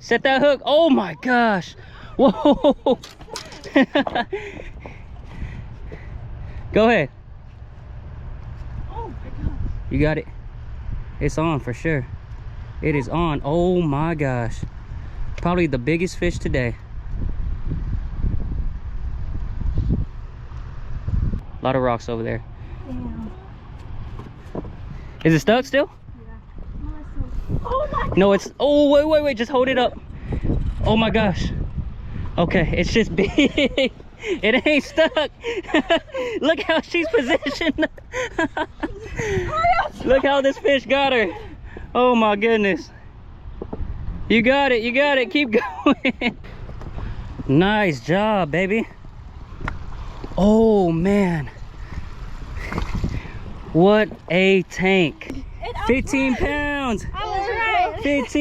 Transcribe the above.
Set that hook. Oh my gosh. Whoa. Go ahead. Oh my God. You got it. It's on for sure. It is on. Oh my gosh. Probably the biggest fish today. A lot of rocks over there. Damn. Is it stuck still? Yeah. Oh my God. No, it's... Oh, wait. Just hold it up. Oh my gosh. Okay, it's just big. It ain't stuck. Look how she's positioned. Look how this fish got her. Oh my goodness. You got it. Keep going. Nice job, baby. Oh man. What a tank. 15 pounds. I was right. 15